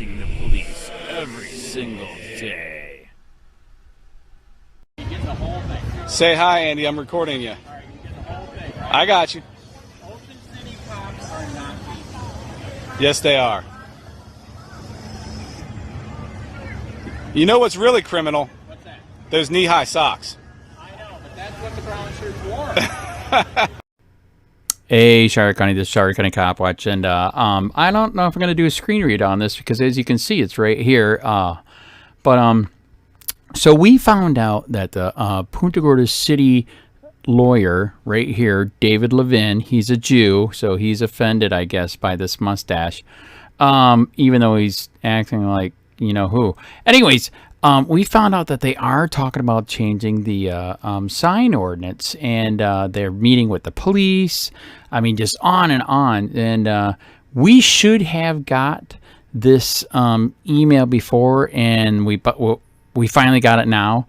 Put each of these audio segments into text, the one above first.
facing the police every single day. You get the whole thing. Say hi, Andy. I'm recording you. All right, you get the whole thing. Right? I got you. Ocean City cops are not people. Yes, they are. You know what's really criminal? What's that? Those knee-high socks. I know, but that's what the brown shirts wore. Hey, Shari County, this is Shari County Cop Watch, and I don't know if I'm going to do a screen read on this because, as you can see, it's right here. So we found out that the Punta Gorda city lawyer right here, David Levin, he's a Jew, so he's offended, I guess, by this mustache, even though he's acting like you know who. Anyways, we found out that they are talking about changing the sign ordinance, and they're meeting with the police. I mean, just on and on. And we should have got this email before, and we finally got it now.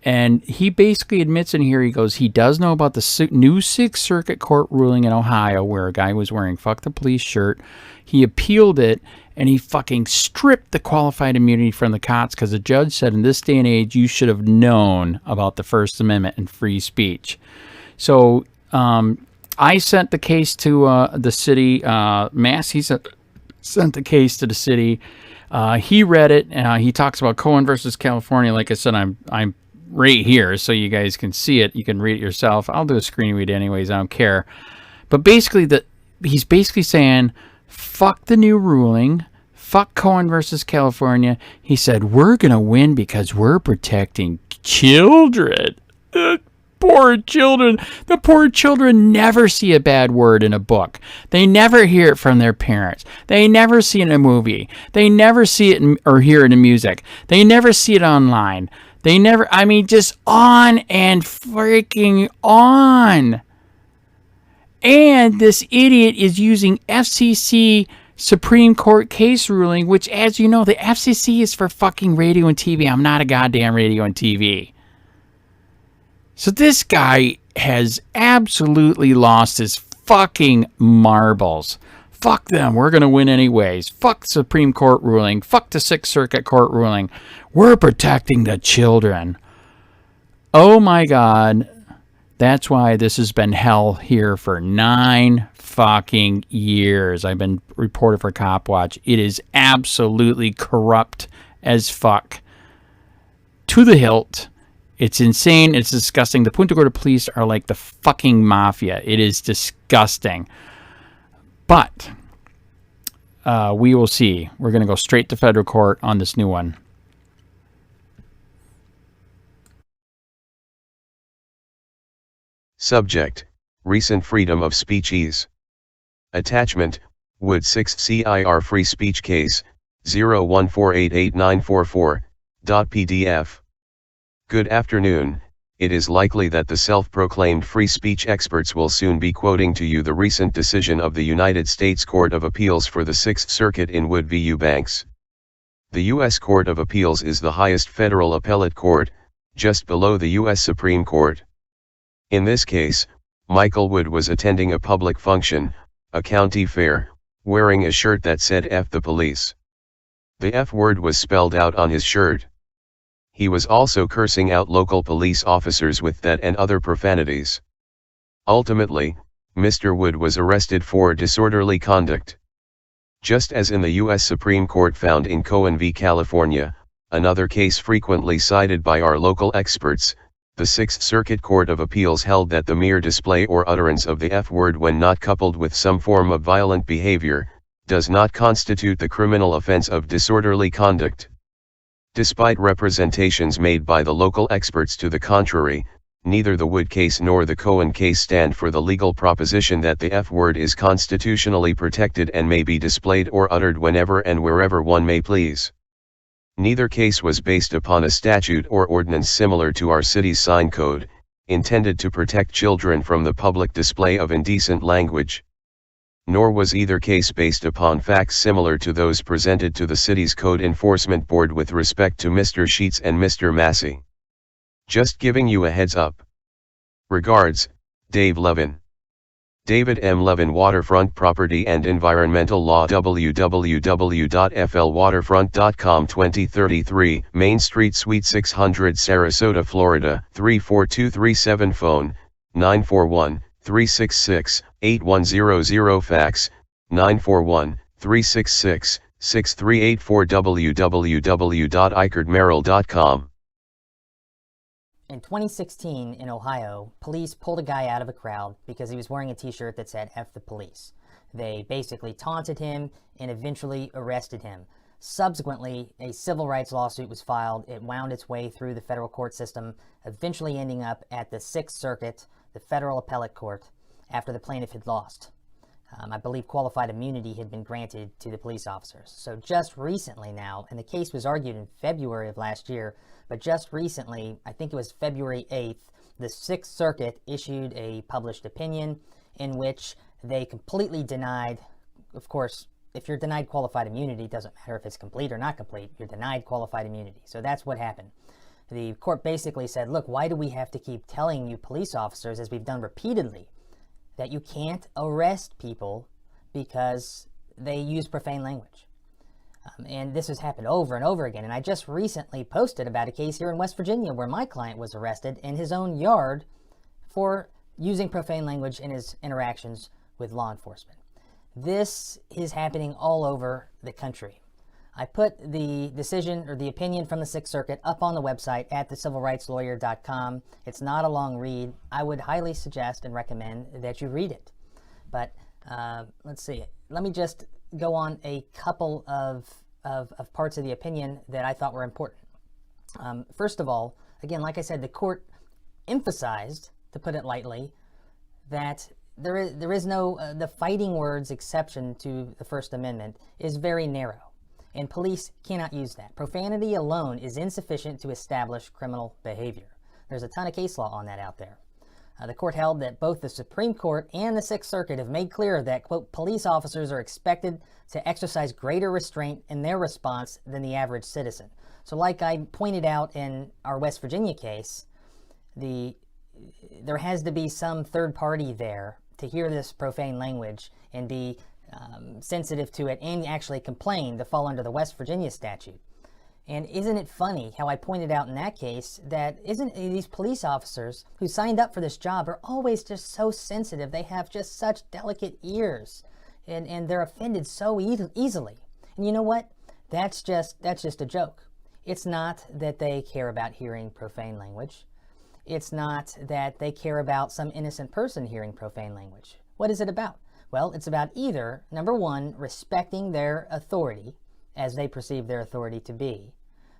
And he basically admits in here, he goes, he does know about the new Sixth Circuit Court ruling in Ohio where a guy was wearing "fuck the police" shirt. He appealed it, and he fucking stripped the qualified immunity from the cops because the judge said in this day and age, you should have known about the First Amendment and free speech. So I sent the case to the city. Massey sent the case to the city. He read it. He talks about Cohen versus California. Like I said, I'm right here so you guys can see it. You can read it yourself. I'll do a screen read anyways. I don't care. But basically, he's basically saying, fuck the new ruling. Fuck Cohen versus California. He said, we're going to win because we're protecting children. Poor children. The poor children never see a bad word in a book. They never hear it from their parents. They never see it in a movie. They never see it or hear it in music. They never see it online. They never, I mean, just on and freaking on. And this idiot is using FCC Supreme Court case ruling, which, as you know, the FCC is for fucking radio and TV. I'm not a goddamn radio and TV. So this guy has absolutely lost his fucking marbles. Fuck them. We're going to win anyways. Fuck the Supreme Court ruling. Fuck the Sixth Circuit Court ruling. We're protecting the children. Oh my God. That's why this has been hell here for 9 fucking years. I've been reported for COPWATCH. It is absolutely corrupt as fuck. To the hilt. It's insane. It's disgusting. The Punta Gorda police are like the fucking mafia. It is disgusting. But we will see. We're going to go straight to federal court on this new one. Subject: Recent freedom of speech ease. Attachment: Wood 6 CIR Free Speech Case, 014888944.pdf. Good afternoon. It is likely that the self-proclaimed free speech experts will soon be quoting to you the recent decision of the United States Court of Appeals for the Sixth Circuit in Wood v. Eubanks. The U.S. Court of Appeals is the highest federal appellate court, just below the U.S. Supreme Court. In this case, Michael Wood was attending a public function, a county fair, wearing a shirt that said "F the police." The F word was spelled out on his shirt. He was also cursing out local police officers with that and other profanities. Ultimately, Mr. Wood was arrested for disorderly conduct. Just as in the U.S. Supreme Court found in Cohen v. California, another case frequently cited by our local experts, the Sixth Circuit Court of Appeals held that the mere display or utterance of the F word when not coupled with some form of violent behavior, does not constitute the criminal offense of disorderly conduct. Despite representations made by the local experts to the contrary, neither the Wood case nor the Cohen case stand for the legal proposition that the F word is constitutionally protected and may be displayed or uttered whenever and wherever one may please. Neither case was based upon a statute or ordinance similar to our city's sign code, intended to protect children from the public display of indecent language. Nor was either case based upon facts similar to those presented to the city's Code Enforcement Board with respect to Mr. Sheets and Mr. Massey. Just giving you a heads up. Regards, Dave Levin. David M. Levin, Waterfront Property and Environmental Law, www.flwaterfront.com. 2033, Main Street, Suite 600, Sarasota, Florida, 34237. Phone, 941-366-8100. Fax, 941-366-6384. www.icardmerrill.com. In 2016 in Ohio, police pulled a guy out of a crowd because he was wearing a t-shirt that said "F the police." They basically taunted him and eventually arrested him. Subsequently, a civil rights lawsuit was filed. It wound its way through the federal court system, eventually ending up at the Sixth Circuit, the federal appellate court, after the plaintiff had lost. I believe qualified immunity had been granted to the police officers. So just recently now, and the case was argued in February of last year, but just recently, I think it was February 8th, the Sixth Circuit issued a published opinion in which they completely denied, of course, if you're denied qualified immunity, it doesn't matter if it's complete or not complete, you're denied qualified immunity. So that's what happened. The court basically said, look, why do we have to keep telling you police officers, as we've done repeatedly, that you can't arrest people because they use profane language? And this has happened over and over again. And I just recently posted about a case here in West Virginia where my client was arrested in his own yard for using profane language in his interactions with law enforcement. This is happening all over the country. I put the decision or the opinion from the Sixth Circuit up on the website at thecivilrightslawyer.com. It's not a long read. I would highly suggest and recommend that you read it. But let's see. Let me just go on a couple of parts of the opinion that I thought were important. First of all, again, like I said, the court emphasized, to put it lightly, that there is no, the fighting words exception to the First Amendment is very narrow, and police cannot use that. Profanity alone is insufficient to establish criminal behavior. There's a ton of case law on that out there. The court held that both the Supreme Court and the Sixth Circuit have made clear that, quote, police officers are expected to exercise greater restraint in their response than the average citizen. So like I pointed out in our West Virginia case, there has to be some third party there to hear this profane language and be sensitive to it and actually complain to fall under the West Virginia statute. And isn't it funny how I pointed out in that case that these police officers who signed up for this job are always just so sensitive. They have just such delicate ears, and they're offended so easily. And you know what? That's just a joke. It's not that they care about hearing profane language. It's not that they care about some innocent person hearing profane language. What is it about? Well, it's about either, number one, respecting their authority as they perceive their authority to be,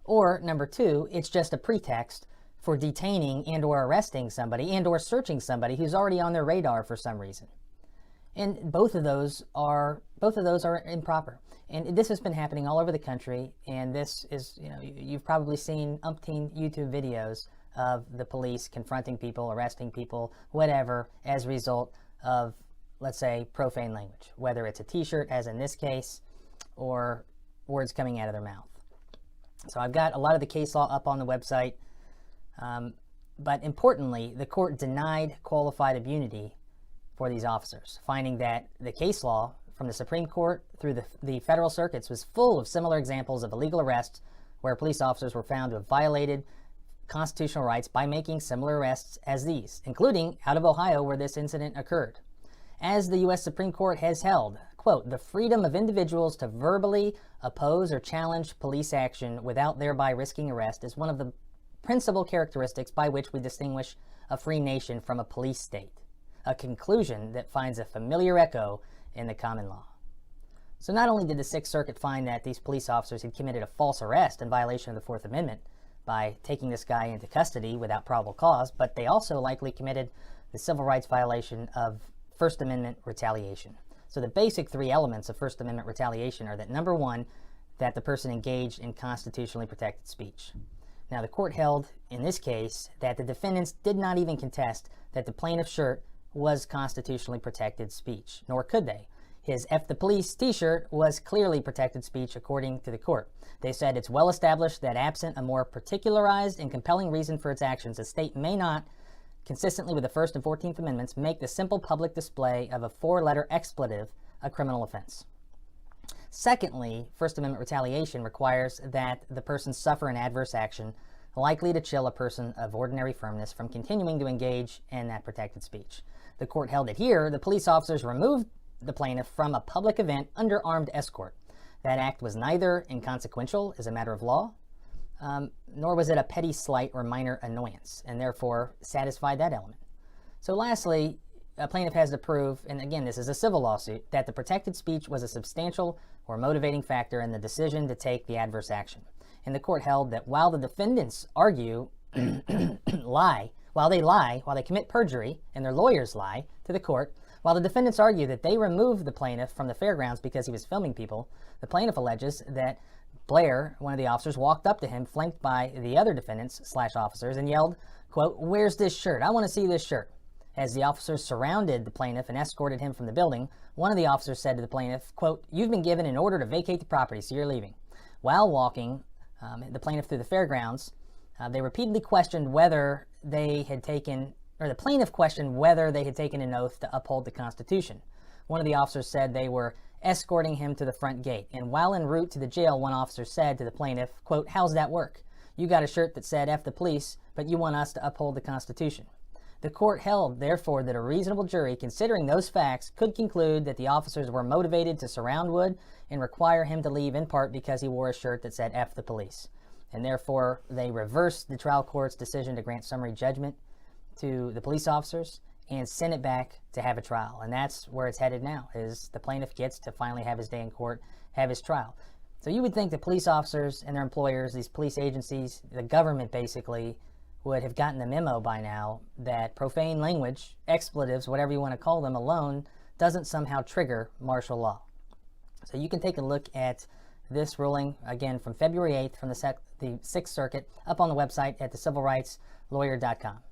or number two, it's just a pretext for detaining and or arresting somebody and or searching somebody who's already on their radar for some reason. And both of those are improper. And this has been happening all over the country, and this is, you've probably seen umpteen YouTube videos of the police confronting people, arresting people, whatever, as a result of, let's say, profane language, whether it's a t-shirt, as in this case, or words coming out of their mouth. So I've got a lot of the case law up on the website, but importantly, the court denied qualified immunity for these officers, finding that the case law from the Supreme Court through the federal circuits was full of similar examples of illegal arrests where police officers were found to have violated constitutional rights by making similar arrests as these, including out of Ohio where this incident occurred. As the U.S. Supreme Court has held, quote, the freedom of individuals to verbally oppose or challenge police action without thereby risking arrest is one of the principal characteristics by which we distinguish a free nation from a police state, a conclusion that finds a familiar echo in the common law. So not only did the Sixth Circuit find that these police officers had committed a false arrest in violation of the Fourth Amendment by taking this guy into custody without probable cause, but they also likely committed the civil rights violation of First Amendment retaliation. So the basic three elements of First Amendment retaliation are that, number one, that the person engaged in constitutionally protected speech. Now, the court held in this case that the defendants did not even contest that the plaintiff's shirt was constitutionally protected speech, nor could they. His F the Police t-shirt was clearly protected speech according to the court. They said it's well established that absent a more particularized and compelling reason for its actions, a state may not consistently with the First and 14th Amendments, make the simple public display of a 4-letter expletive a criminal offense. Secondly, First Amendment retaliation requires that the person suffer an adverse action likely to chill a person of ordinary firmness from continuing to engage in that protected speech. The court held that here, the police officers removed the plaintiff from a public event under armed escort. That act was neither inconsequential as a matter of law, nor was it a petty slight or minor annoyance, and therefore satisfied that element. So lastly, a plaintiff has to prove, and again, this is a civil lawsuit, that the protected speech was a substantial or motivating factor in the decision to take the adverse action. And the court held that while the defendants argue, while they commit perjury, and their lawyers lie to the court, while the defendants argue that they removed the plaintiff from the fairgrounds because he was filming people, the plaintiff alleges that Blair, one of the officers, walked up to him, flanked by the other defendants / officers, and yelled, quote, "Where's this shirt? I want to see this shirt." As the officers surrounded the plaintiff and escorted him from the building, one of the officers said to the plaintiff, quote, "You've been given an order to vacate the property, so you're leaving." While walking the plaintiff through the fairgrounds, they repeatedly questioned whether they had taken, or the plaintiff questioned whether they had taken an oath to uphold the Constitution. One of the officers said they were escorting him to the front gate, and while en route to the jail, one officer said to the plaintiff, quote, "How's that work? You got a shirt that said F the police, but you want us to uphold the Constitution." The court held, therefore, that a reasonable jury, considering those facts, could conclude that the officers were motivated to surround Wood and require him to leave in part because he wore a shirt that said F the police. And therefore, they reversed the trial court's decision to grant summary judgment to the police officers and sent it back to have a trial. And that's where it's headed now, is the plaintiff gets to finally have his day in court, have his trial. So you would think the police officers and their employers, these police agencies, the government basically, would have gotten the memo by now that profane language, expletives, whatever you want to call them, alone doesn't somehow trigger martial law. So you can take a look at this ruling, again, from February 8th from the 6th Circuit, up on the website at thecivilrightslawyer.com.